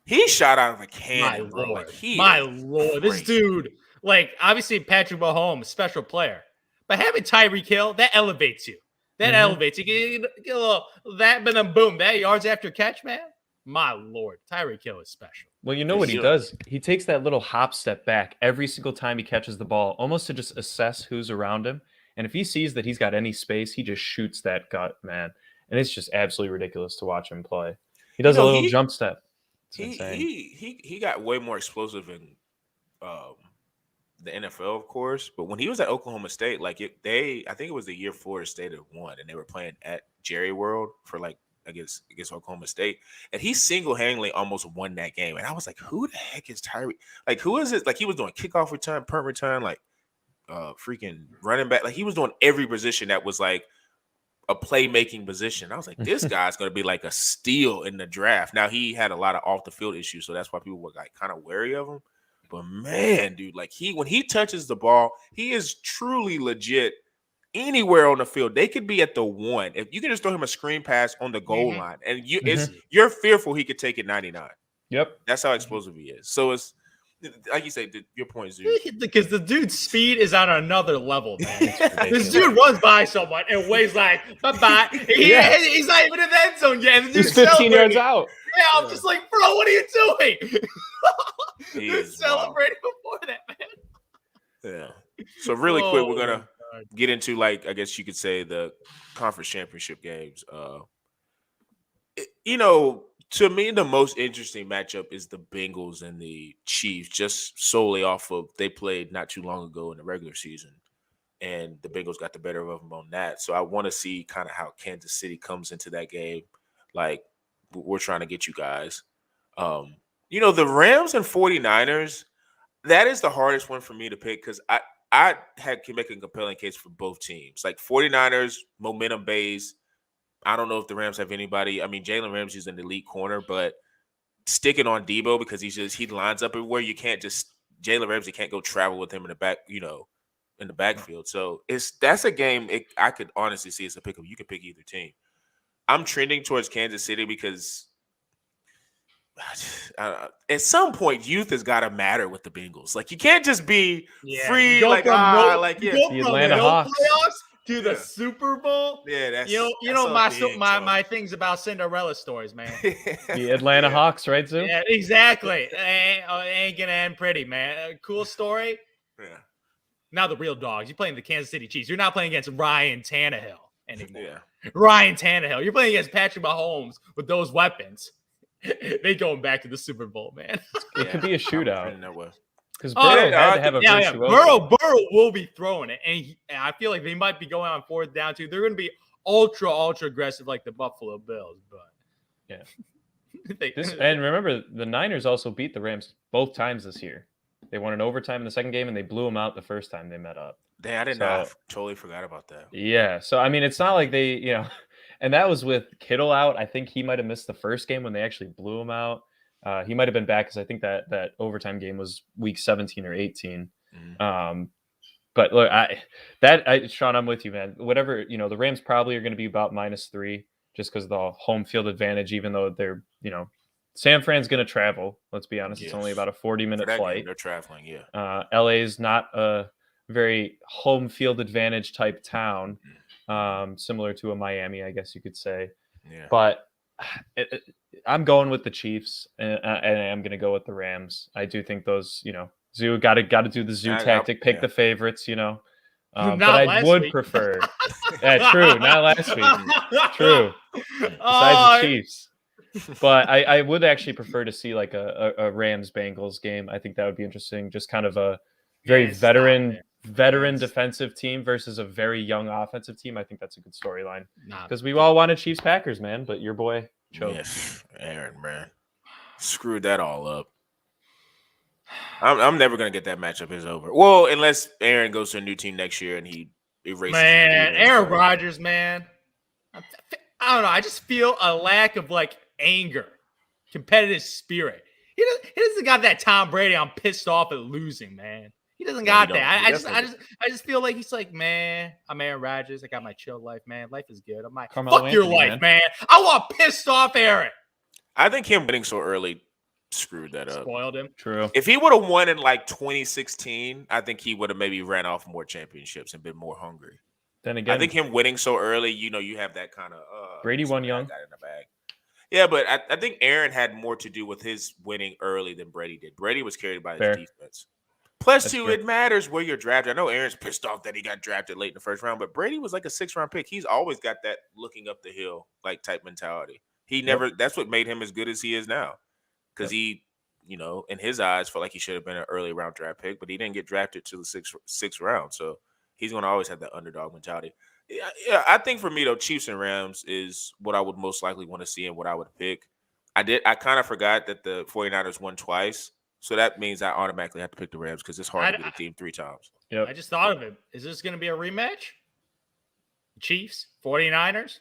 He shot out of a cannon, bro. My Lord. This dude, like, obviously Patrick Mahomes, special player. But having Tyreek Hill, that elevates you. That elevates you. Get a little that, but then boom, that yards after catch, man. My Lord, Tyreek Hill is special. Well, you know what he does? He takes that little hop step back every single time he catches the ball, almost to just assess who's around him. And if he sees that he's got any space, he just shoots that gut, man. And it's just absolutely ridiculous to watch him play. He does a little jump step. He got way more explosive in the NFL, of course. But when he was at Oklahoma State, I think it was the year Florida State had won, and they were playing at Jerry World for against Oklahoma State, and he single-handedly almost won that game. And I was like, who the heck is Tyreek? Like, who is it? Like, he was doing kickoff return, punt return, freaking running back. Like, he was doing every position that was like a playmaking position. I was like, this guy's going to be like a steal in the draft. Now, he had a lot of off-the-field issues, so that's why people were like kind of wary of him. But man, dude, like when he touches the ball, he is truly legit. Anywhere on the field, they could be at the 1. If you can just throw him a screen pass on the goal line, and you're fearful he could take it 99. Yep, that's how explosive he is. So it's like you say, your point is because the dude's speed is on another level, man. This dude runs by someone and waves like bye. He's not even in the end zone yet. He's 15 yards out. Yeah, I'm just like, bro, what are you doing? He's celebrating before that, man. Yeah. So really quick, we're gonna get into I guess you could say the conference championship games. To me, the most interesting matchup is the Bengals and the Chiefs, just solely off of they played not too long ago in the regular season, and the Bengals got the better of them on that. So I want to see kind of how Kansas City comes into that game. Like, we're trying to get you guys. The Rams and 49ers, that is the hardest one for me to pick, because I can make a compelling case for both teams. Like, 49ers, momentum based. I don't know if the Rams have anybody. I mean, Jalen Ramsey's an elite corner, but sticking on Debo because he lines up everywhere. You can't just Jalen Ramsey can't go travel with him in the back, in the backfield. So that's a game I could honestly see as a pick-up. You can pick either team. I'm trending towards Kansas City because at some point, youth has got to matter with the Bengals. Like, you can't just be free. The Atlanta Hawks to the Super Bowl. Yeah, that's my things about Cinderella stories, man. The Atlanta Hawks, right, Zoo? Yeah, exactly. Ain't gonna end pretty, man. Cool story. Yeah. Now the real dogs. You're playing the Kansas City Chiefs. You're not playing against Ryan Tannehill anymore. Yeah. Ryan Tannehill. You're playing against Patrick Mahomes with those weapons. They going back to the Super Bowl, man. It could be a shootout. Because Burrow had to have a virtue. Burrow will be throwing it, and I feel like they might be going on 4th down too. They're going to be ultra aggressive like the Buffalo Bills, but yeah. And remember, the Niners also beat the Rams both times this year. They won an overtime in the second game, and they blew them out the first time they met up. I didn't know. I totally forgot about that. Yeah. So I mean, it's not like they, and that was with Kittle out. I think he might have missed the first game when they actually blew him out. He might have been back because I think that overtime game was week 17 or 18. But look, Sean, I'm with you, man. Whatever, the Rams probably are going to be about -3 just because of the home field advantage, even though they're, San Fran's going to travel. Let's be honest. Yes. It's only about a 40-minute flight. Game, they're traveling, yeah. LA is not a very home field advantage type town, similar to a Miami, I guess you could say. Yeah. But I'm going with the Chiefs, and I'm going to go with the Rams. I do think those, Zoo got to do the Zoo tactic, pick the favorites, but I would prefer. Yeah, true. Not last week. True. Besides the Chiefs. But I would actually prefer to see like a Rams Bengals game. I think that would be interesting. Just kind of a very veteran defensive team versus a very young offensive team. I think that's a good storyline. Because we all wanted Chiefs Packers, man, but your boy choked. Yes, Aaron, man. Screwed that all up. I'm never gonna get that matchup is over. Well, unless Aaron goes to a new team next year and he erases. Man, Aaron Rodgers, man. I don't know. I just feel a lack of like anger, competitive spirit. He doesn't got that Tom Brady. I'm pissed off at losing, man. He doesn't got that. I just feel like he's like, man, I'm Aaron Rodgers. I got my chill life, man. Life is good. I'm like, fuck your life, man. I want pissed off Aaron. I think him winning so early screwed that up. Spoiled him. True. If he would have won in like 2016, I think he would have maybe ran off more championships and been more hungry. Then again, I think him winning so early, you have that kind of Brady won young. In the bag. Yeah, but I think Aaron had more to do with his winning early than Brady did. Brady was carried by his defense. Plus, it matters where you're drafted. I know Aaron's pissed off that he got drafted late in the first round, but Brady was like a 6th-round pick. He's always got that looking up the hill like type mentality. He never. That's what made him as good as he is now, because he, in his eyes, felt like he should have been an early round draft pick, but he didn't get drafted to the sixth round. So he's going to always have that underdog mentality. Yeah, I think for me though, Chiefs and Rams is what I would most likely want to see and what I would pick. I kind of forgot that the 49ers won twice, so that means I automatically have to pick the Rams because it's hard to beat a team 3 times. Yep. I just thought of it. Is this going to be a rematch? Chiefs, 49ers?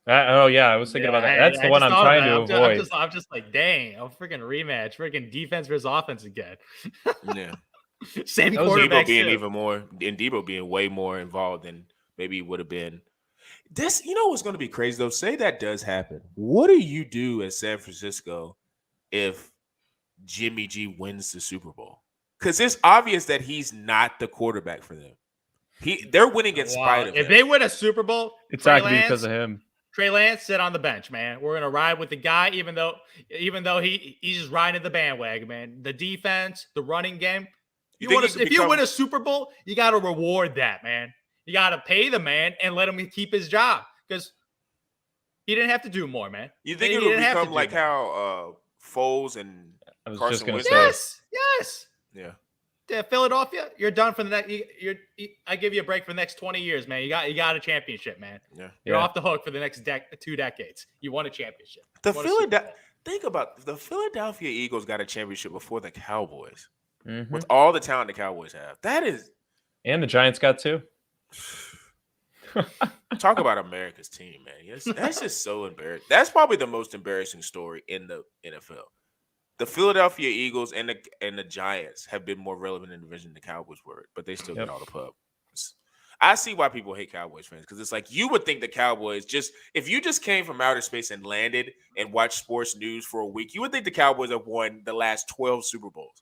Oh yeah, I was thinking about that. That's the one I'm trying to avoid. I'm just like, dang, a freaking rematch, freaking defense versus offense again. Yeah, same quarterback. Debo being even more, and Debo being way more involved than maybe it would have been. This, what's going to be crazy though? Say that does happen. What do you do at San Francisco if Jimmy G wins the Super Bowl? Because it's obvious that he's not the quarterback for them. They're winning in spite of him. If they win a Super Bowl, it's not going to be because of him. Trey Lance, sit on the bench, man. We're gonna ride with the guy, even though he's just riding the bandwagon, man. The defense, the running game. If you win a Super Bowl, you got to reward that, man. You got to pay the man and let him keep his job because he didn't have to do more, man. You think it would become like how Foles and Carson Wentz? Yes. Yeah. Philadelphia, you're done for the next. I give you a break for the next 20 years, man. You got a championship, man. Yeah. You're off the hook for the next 2 decades. You won a championship. Think about the Philadelphia Eagles got a championship before the Cowboys. Mm-hmm. With all the talent the Cowboys have. That is, and the Giants got 2. Talk about America's team, man. That's just so embarrassing. That's probably the most embarrassing story in the NFL. The Philadelphia Eagles and the Giants have been more relevant in the division than the Cowboys were, but they still get all the pub. I see why people hate Cowboys fans because it's like you would think the Cowboys if you just came from outer space and landed and watched sports news for a week, you would think the Cowboys have won the last 12 Super Bowls.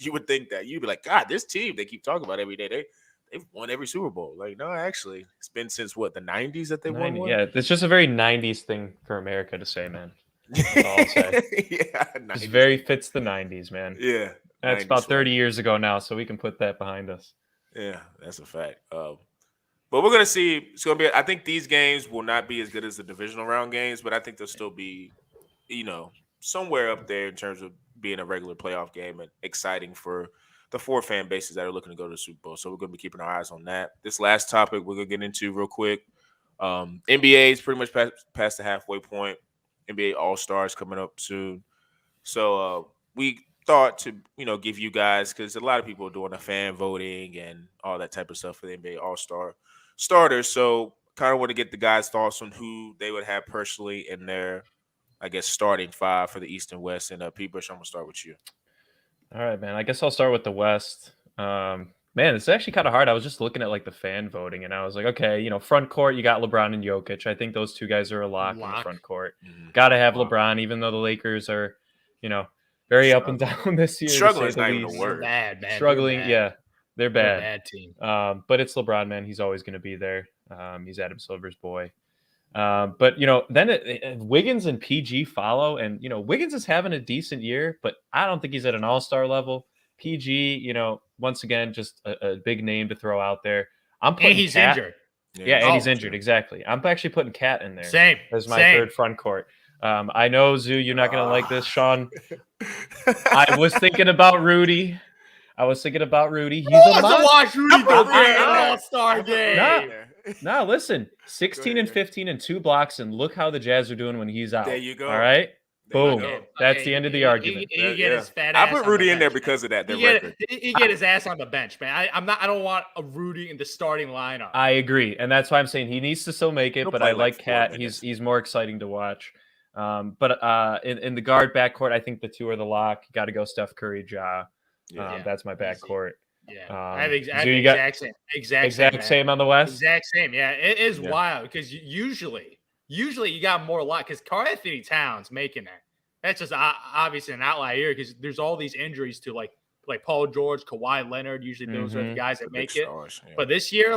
You would think that. You'd be like, God, this team they keep talking about every day, they've won every Super Bowl. Like, no, actually, it's been since what, the 90s that they won one? Yeah, it's just a very 90s thing for America to say, man. That's all I'll say. Yeah, it very fits the 90s, man. Yeah. That's about 30 years ago now, so we can put that behind us. Yeah, that's a fact. But we're going to see. It's going to be. I think these games will not be as good as the divisional round games, but I think they'll still be, somewhere up there in terms of being a regular playoff game and exciting for the 4 fan bases that are looking to go to the Super Bowl. So we're going to be keeping our eyes on that. This last topic we're going to get into real quick. NBA is pretty much past the halfway point. NBA All-Stars coming up soon. So we thought to, give you guys, because a lot of people are doing the fan voting and all that type of stuff for the NBA All-Star starters. So kind of want to get the guys' thoughts on who they would have personally in their I guess, starting five for the East and West. And P. Bush, I'm gonna start with you. All right, man. I guess I'll start with the West. Man, it's actually kind of hard. I was just looking at like the fan voting, and I was like, okay, front court, you got LeBron and Jokic. I think those two guys are a lock in the front court. Mm-hmm. Got to have LeBron, even though the Lakers are, very up and down this year. Struggling is not even a word. Bad, man. Struggling, yeah, they're bad. They're a bad team. But it's LeBron, man. He's always going to be there. He's Adam Silver's boy. But then Wiggins and PG follow, and Wiggins is having a decent year, but I don't think he's at an all-star level. PG, once again, just a big name to throw out there. I'm putting and he's injured. Yeah, and he's injured. Exactly. I'm actually putting Cat in there. Same as my third front court. I know, Zoo, you're not going to like this, Sean. I was thinking about Rudy. He's a monster. Watch Rudy go in an all-star game. No, listen. 16 and 15 and 2 blocks, and look how the Jazz are doing when he's out. There you go. All right? Boom. That's the end of the argument. He get his fat ass. I put Rudy in there because of that. He get his ass on the bench, man. I don't want a Rudy in the starting lineup. I agree, and that's why I'm saying he needs to still make it. But I like Cat. He's more exciting to watch. But in the guard backcourt, I think the two are the lock. Got to go Steph Curry, Ja. That's my backcourt. Yeah, I have so exact same on the West. Exact same. Yeah, it is wild because usually you got more luck because Karl-Anthony Towns making it. That's just obviously an outlier here because there's all these injuries to like Paul George, Kawhi Leonard. Usually those are the guys that make it. Stars, yeah. But this year,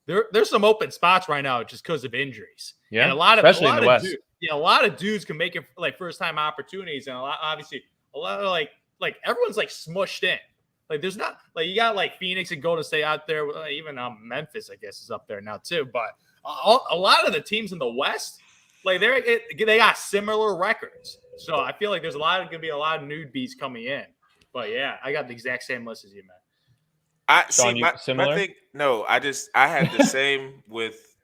there's some open spots right now just because of injuries. Yeah, and a lot in the West. A lot of dudes can make it first time opportunities, and a lot of like everyone's smushed in. There's not you got Phoenix and Golden State out there. Even Memphis, I guess, is up there now too. But a lot of the teams in the West, they got similar records. So I feel like there's going to be a lot of newbies coming in. But yeah, I got the exact same list as you, man. Similar? I had the same with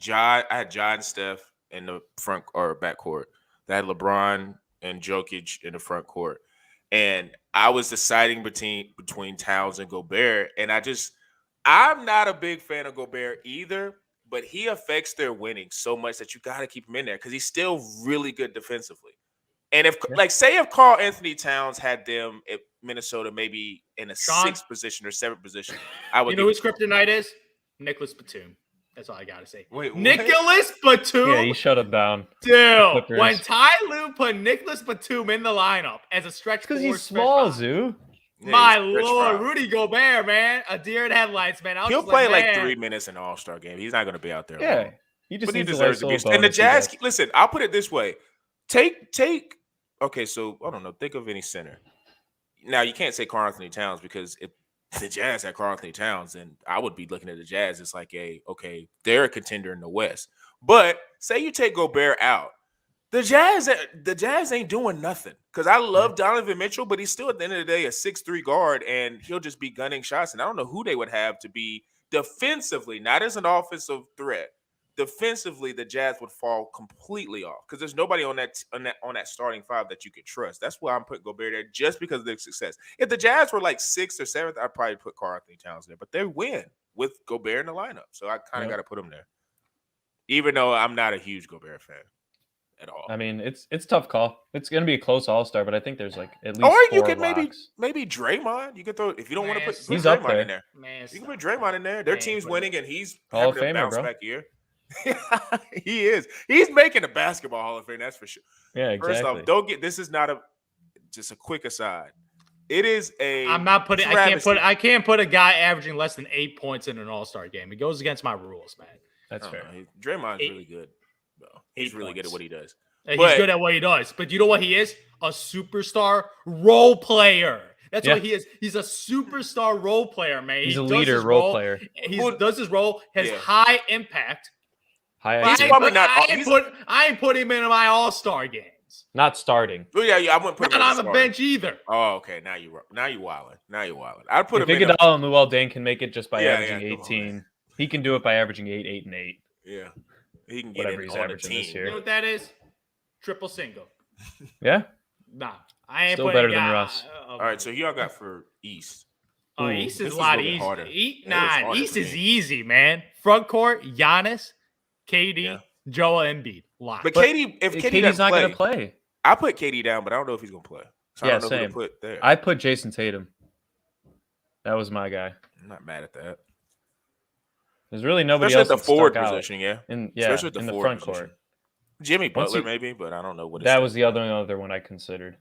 Ja. I had Ja and Steph in the front or backcourt. I had LeBron and Jokic in the front court. And I was deciding between Towns and Gobert. And I'm not a big fan of Gobert either, but he affects their winning so much that you got to keep him in there because he's still really good defensively. And if Karl-Anthony Towns had them at Minnesota maybe in a 6th position or 7th position, I would. You know who his kryptonite is? Nicholas Batum. That's all I gotta say. Wait, Nicholas Batum. Yeah, he shut him down. Dude, when Ty Lue put Nicholas Batum in the lineup as a stretch because he's small, Zoo. My Lord, Rudy Gobert, man, a deer in headlights, man. He'll play 3 minutes in an All-Star game. He's not going to be out there. Yeah, long. He just deserves to be. And the Jazz, listen, I'll put it this way: take. Okay, so I don't know. Think of any center. Now you can't say Karl-Anthony Towns because if the Jazz had Karl-Anthony Towns, and I would be looking at the Jazz. It's they're a contender in the West. But say you take Gobert out, the Jazz ain't doing nothing. Because I love Donovan Mitchell, but he's still at the end of the day a 6'3" guard, and he'll just be gunning shots. And I don't know who they would have to be defensively, not as an offensive threat. Defensively, the Jazz would fall completely off because there's nobody on that starting five that you could trust. That's why I'm putting Gobert there just because of their success. If the Jazz were 6th or 7th, I'd probably put Karl-Anthony Towns there. But they win with Gobert in the lineup, so I kind of got to put him there. Even though I'm not a huge Gobert fan at all. I mean, it's a tough call. It's going to be a close All-Star, but I think there's at least. Or you could locks. maybe Draymond. You could throw if you don't want to put Draymond in there. Man, you can put Draymond in there. Their team's winning, and he's Hall of having a Famer, bounce bro. back year. He is. He's making a basketball Hall of Fame. That's for sure. Yeah, exactly. First off, this is not just a quick aside. It is a. I'm not putting. I can't put a guy averaging less than 8 points in an All-Star game. It goes against my rules, man. That's fair. Draymond's really good. He's really good at what he does. He's good at what he does. But you know what he is? A superstar role player. That's what he is. He's a superstar role player, man. He's a leader role player. He does his role, has high impact. I ain't put him in my All-Star games. Not starting. Oh, yeah, I wouldn't put him on the bench either. Oh, okay. Now you wilding. I'd put him in. Iguodala and Luol Deng can make it just by averaging 18. He can do it by averaging 8, 8, and 8. Yeah. He can get whatever he's averaging team. this year. You know what that is? Triple single. Yeah. Nah. I ain't still better than Russ. All right, so y'all got for East. Oh, East is a lot easier. East is easy, man. Front court, Giannis, KD, Joel Embiid. Lock. But KD, if KD KD's not going to play. I put KD down, but I don't know if he's going to play. So I don't know same. who to put there. I put Jason Tatum. That was my guy. I'm not mad at that. There's really nobody Especially else at the forward stuck out. position, yeah. Especially at in the front court. Jimmy Butler, maybe, but I don't know what. That was the other one I considered.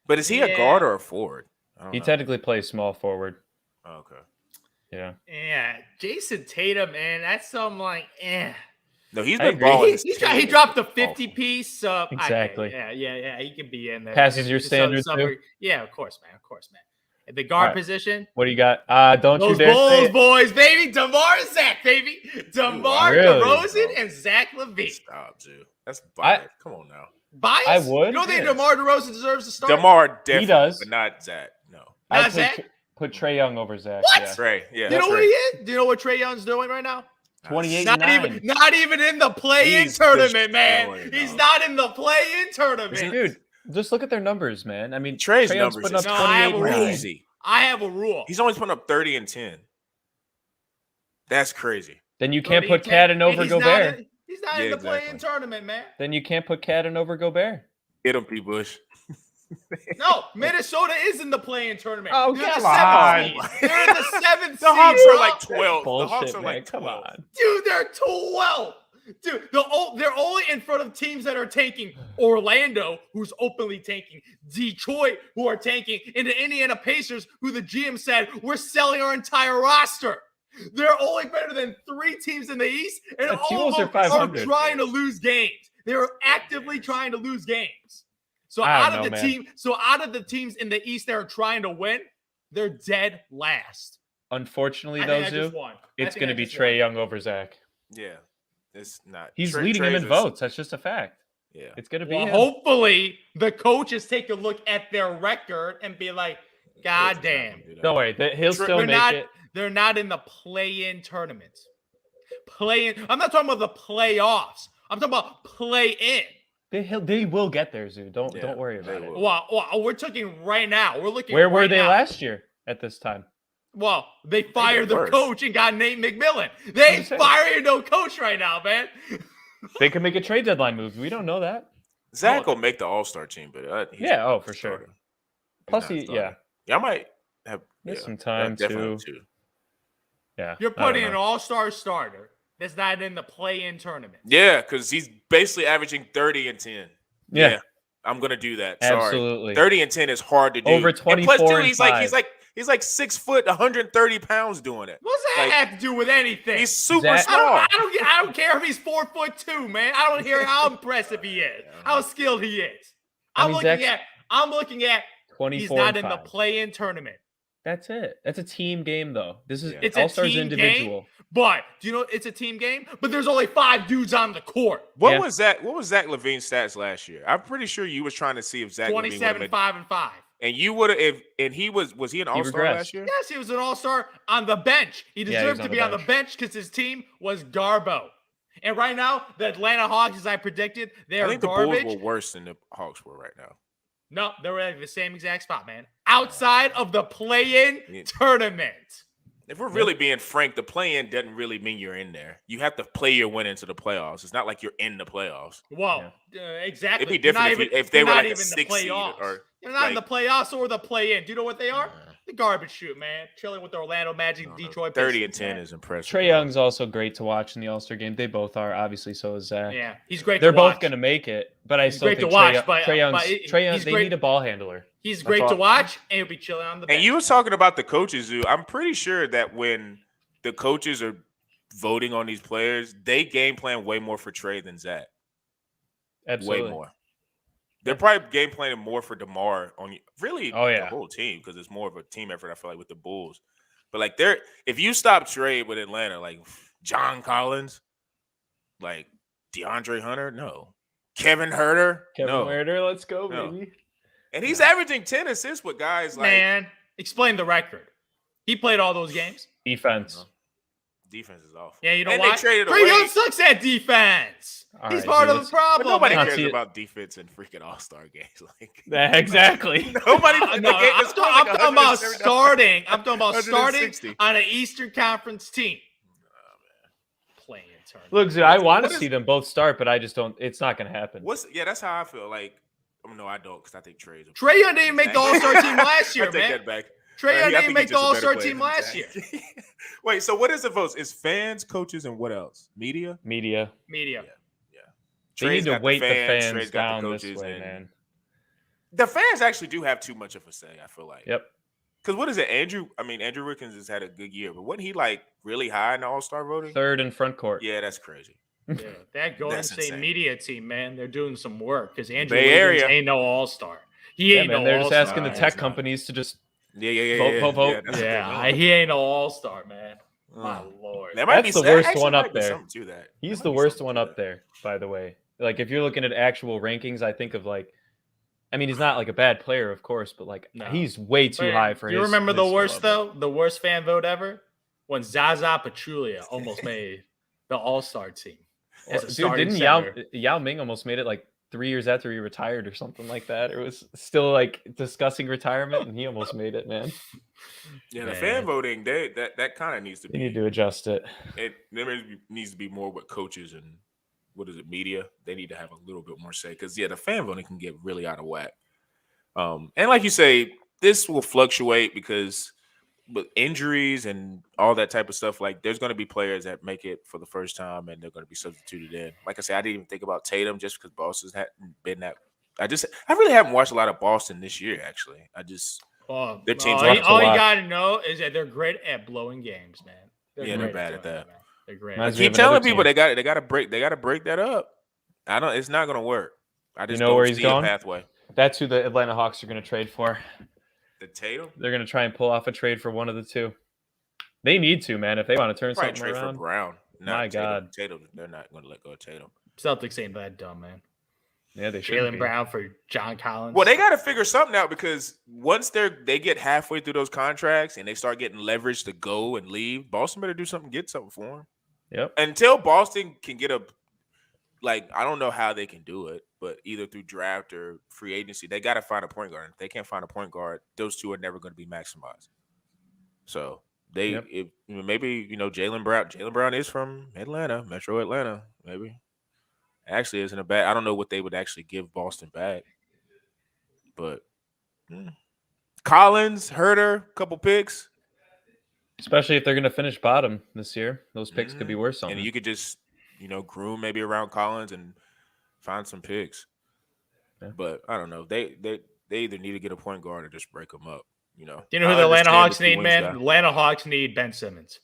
But is he a guard or a forward? He technically plays small forward. Oh, okay. Yeah. Yeah, Jason Tatum, man, that's something like, No, he's been balling. He dropped the 50 piece. So exactly. Yeah, he can be in there. Passes your standards too. Yeah, of course, man. At the guard position. What do you got? Don't those you dare Bulls say it. boys, baby. DeMar and Zach, baby. DeMar DeRozan and Zach LaVine. Stop, dude. That's biased. Come on now. Bias? I would. You don't think DeMar DeRozan deserves to start? DeMar definitely, he does, but not Zach. No. Not Zach? Put Trae Young over Zach. What? Yeah. Trae, yeah. Do you know what he is? Do you know what Trae Young's doing right now? 28 not even in the play-in tournament, man. He's not in the play-in tournament. Dude, just look at their numbers, man. I mean, Trae's Trae Young's numbers putting up is 28 crazy. I have a rule. He's always putting up 30 and 10. That's crazy. Then you can't put Cadden over Gobert. He's not in the play-in tournament, man. Then you can't put Cadden over Gobert. Get him, P. Bush. No, Minnesota is in the play-in tournament. Oh, they're come on. They're in the 7th The Hawks seed, are like 12. Bullshit, the Hawks are man. like 12. Come on. Dude, they're 12. Dude, they're only in front of teams that are tanking. Orlando, who's openly tanking. Detroit, who are tanking. And the Indiana Pacers, who the GM said, we're selling our entire roster. They're only better than 3 teams in the East, and all of them are trying to lose games. They're actively trying to lose games. So out of the teams in the East that are trying to win, they're dead last. Unfortunately, though, Zoo, it's going to be Trae Young over Zach. Yeah, it's not. He's leading him in votes. That's just a fact. Yeah, it's going to be him. Hopefully, the coaches take a look at their record and be like, "God damn!" Don't worry, he'll still make it. They're not in the play-in tournament. Play-in. I'm not talking about the playoffs. I'm talking about play-in. They will get there, Zoo. Don't worry about it. Well, we're talking right now. We're looking. Where were they last year at this time? Well, they fired the coach and got Nate McMillan. They ain't firing no coach right now, man. They could make a trade deadline move. We don't know that. Zach will make the All-Star team, but for sure. Plus, I might have some time too. Yeah, you're putting an All-Star starter that's not in the play-in tournament. Yeah, because he's basically averaging 30 and 10. Yeah, I'm gonna do that. Sorry. Absolutely. 30 and 10 is hard to do. Over 24 and plus, too, and he's like 6 foot, 130 pounds doing it. What's that have to do with anything? He's super small. I don't care if he's 4'2", man. I don't care how impressive he is, how skilled he is. I'm looking at 24. He's not in the play-in tournament. That's it. That's a team game, though. This is it's All-Stars a team individual. Game, but do you know it's a team game? But there's only 5 dudes on the court. What was Zach LaVine's stats last year? I'm pretty sure you was trying to see if Zach 27, 5 and 5. And you would have, and he was he an All-Star last year? Yes, he was an All-Star on the bench. He deserved to be on the bench because his team was Garbo. And right now, the Atlanta Hawks, as I predicted, they are garbage. The Bulls were worse than the Hawks were right now. No, they were at the same exact spot, man. Outside of the play-in tournament. If we're really being frank, the play-in doesn't really mean you're in there. You have to play your way into the playoffs. It's not like you're in the playoffs. Well, exactly. It'd be different if they were like a 6 seed or they're not in the playoffs or the play-in. Do you know what they are? The garbage shoot, man. Chilling with the Orlando Magic, Detroit. 30 and 10 is impressive. Trae Young's also great to watch in the All-Star game. They both are. Obviously, so is Zach. Yeah, he's great. They're both going to make it, but I still think Trae Young. They need a ball handler. He's great to watch, and he'll be chilling on the bench. And you were talking about the coaches, Zoo. I'm pretty sure that when the coaches are voting on these players, they game plan way more for Trae than Zach. Absolutely. Way more. They're probably game planning more for DeMar on the whole team because it's more of a team effort, I feel like, with the Bulls. But like if you stop Trae with Atlanta, like John Collins, like DeAndre Hunter, no. Kevin Huerter, let's go, baby. And he's averaging 10 assists with guys like explain the record. He played all those games. Defense. Defense is awful. Yeah, you know why? Trae Young sucks at defense. He's part of the problem. But nobody cares about defense in freaking All-Star games. Exactly. Nobody. I'm talking about starting. I'm talking about starting on an Eastern Conference team. Oh, man. Playing Look, dude, I want to see them both start, but I just don't. It's not going to happen. That's how I feel. Like, no, I don't, because I think Trae Young didn't make the All-Star team last year, I take that back. Trae Young didn't make the All-Star team last year. Wait, so what is the votes? It's fans, coaches, and what else? Media. Yeah. They need to weight the fans down this way, man. The fans actually do have too much of a say, I feel like. Yep. Because what is it? Andrew Wiggins has had a good year, but wasn't he like really high in the All-Star voting? Third in front court. Yeah, that's crazy. Yeah, that Golden State media team, man, they're doing some work because Andrew Bay Wiggins Area ain't no All-Star. He ain't no They're All-Star. just asking the tech companies to just vote. Yeah, he ain't no All-Star, man. My Lord. That's the worst one up there. He's the worst one up there, by the way. Like, if you're looking at actual rankings, I think of like, I mean, he's not like a bad player, of course, but like he's way too high for his. You remember the worst though? The worst fan vote ever? When Zaza Pachulia almost made the All-Star team. Dude, didn't Yao Ming almost made it like 3 years after he retired or something like that? It was still like discussing retirement, and he almost made it, man. Yeah, the fan voting, that kind of needs to be. They need to adjust it. There needs to be more with coaches and media. They need to have a little bit more say because the fan voting can get really out of whack. And like you say, this will fluctuate because with injuries and all that type of stuff, like there's going to be players that make it for the first time and they're going to be substituted in. Like I said, I didn't even think about Tatum just because Boston's hadn't been that. I really haven't watched a lot of Boston this year. Actually, their teams. All you got to know is that they're great at blowing games, man. They're bad at that. They're great. I keep telling people they got to break that up. It's not going to work. I just know where he's going. A pathway. That's who the Atlanta Hawks are going to trade for. The Tatum? They're going to try and pull off a trade for one of the two. They need to, man, if they want to turn something trade around. For Brown. My God. Tatum, they're not going to let go of Tatum. Celtics ain't that dumb, man. Yeah, they should. Jaylen Brown for John Collins. Well, they got to figure something out because once they get halfway through those contracts and they start getting leverage to go and leave, Boston better do something, get something for them. Yep. Until Boston can get I don't know how they can do it, but either through draft or free agency, they got to find a point guard. If they can't find a point guard, those two are never going to be maximized. So maybe Jaylen Brown is from Atlanta, Metro Atlanta, maybe. Actually, isn't a bad. I don't know what they would actually give Boston back, but Collins, Herter, couple picks. Especially if they're going to finish bottom this year, those picks could be worth something. And you could just, groom maybe around Collins and find some picks. Yeah. But I don't know. They either need to get a point guard or just break them up. Do you know who the Atlanta Hawks need, man? The Atlanta Hawks need Ben Simmons.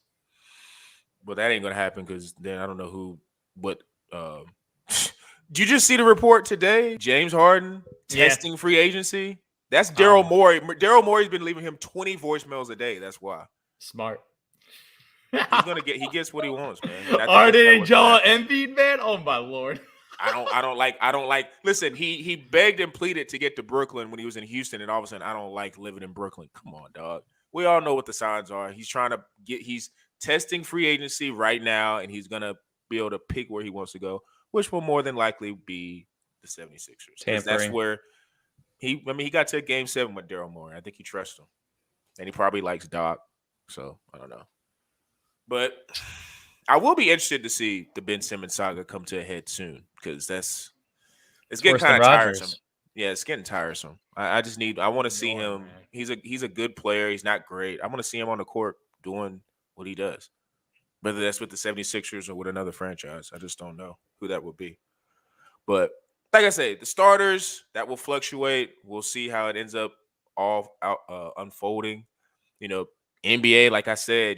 Well, that ain't gonna happen because then I don't know what. Did you just see the report today? James Harden testing free agency. That's Daryl Morey. Daryl Morey's been leaving him 20 voicemails a day. That's why. Smart. He gets what he wants, man. Harden and Joel Embiid, man. Oh my Lord. I don't like. Listen, he begged and pleaded to get to Brooklyn when he was in Houston, and all of a sudden, I don't like living in Brooklyn. Come on, dog. We all know what the signs are. He's testing free agency right now, and he's gonna be able to pick where he wants to go, which will more than likely be the 76ers. That's where he got to Game 7 with Daryl Morey. I think he trusts him, and he probably likes Doc. So I don't know, but I will be interested to see the Ben Simmons saga come to a head soon because it's getting kind of tiresome. Yeah, it's getting tiresome. I want to see him. Man. He's a good player. He's not great. I want to see him on the court doing what he does, whether that's with the 76ers or with another franchise. I just don't know who that would be. But like I say, the starters, that will fluctuate. We'll see how it ends up all unfolding. NBA, like I said,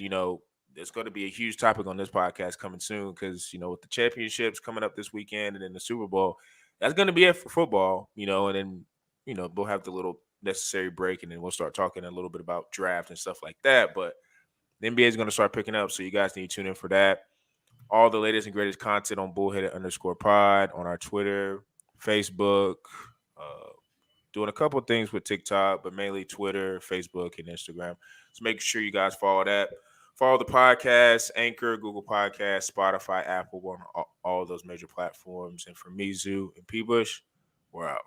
there's going to be a huge topic on this podcast coming soon because, with the championships coming up this weekend and then the Super Bowl, that's going to be it for football, and then, we'll have the little necessary break and then we'll start talking a little bit about draft and stuff like that. But the NBA is going to start picking up, so you guys need to tune in for that. All the latest and greatest content on Bullheaded_pod on our Twitter, Facebook, doing a couple of things with TikTok, but mainly Twitter, Facebook, and Instagram. So make sure you guys follow that. Follow the podcast, Anchor, Google Podcasts, Spotify, Apple, on all those major platforms. And for me, Zoo, and P. Bush, we're out.